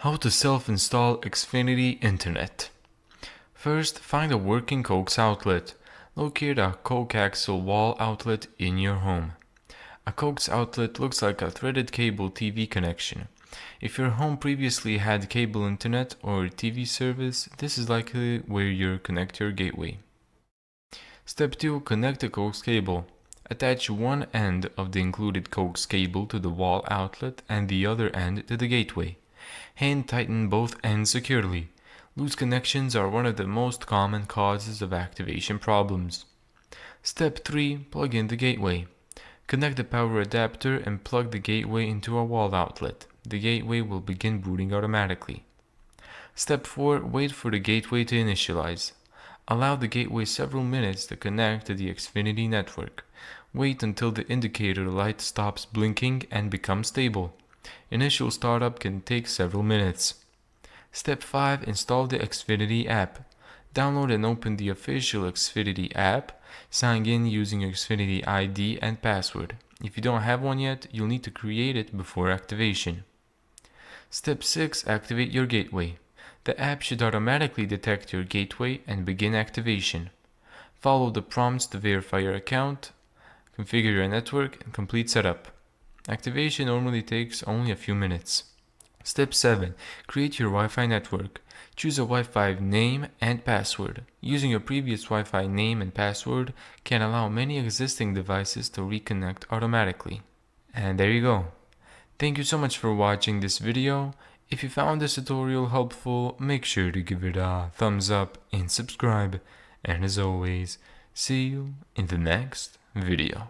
How to self-install Xfinity Internet. First, find a working coax outlet. Locate a coaxial wall outlet in your home. A coax outlet looks like a threaded cable TV connection. If your home previously had cable internet or TV service, this is likely where you connect your gateway. Step 2. Connect the coax cable. Attach one end of the included coax cable to the wall outlet and the other end to the gateway. Hand tighten both ends securely. Loose connections are one of the most common causes of activation problems. Step 3. Plug in the gateway. Connect the power adapter and plug the gateway into a wall outlet. The gateway will begin booting automatically. Step 4. Wait for the gateway to initialize. Allow the gateway several minutes to connect to the Xfinity network. Wait until the indicator light stops blinking and becomes stable. Initial startup can take several minutes. Step 5. Install the Xfinity app. Download and open the official Xfinity app. Sign in using your Xfinity ID and password. If you don't have one yet, you'll need to create it before activation. Step 6. Activate your gateway. The app should automatically detect your gateway and begin activation. Follow the prompts to verify your account, configure your network, and complete setup. Activation normally takes only a few minutes. Step 7. Create your Wi-Fi network. Choose a Wi-Fi name and password. Using your previous Wi-Fi name and password can allow many existing devices to reconnect automatically. And there you go. Thank you so much for watching this video. If you found this tutorial helpful, make sure to give it a thumbs up and subscribe. And as always, see you in the next video.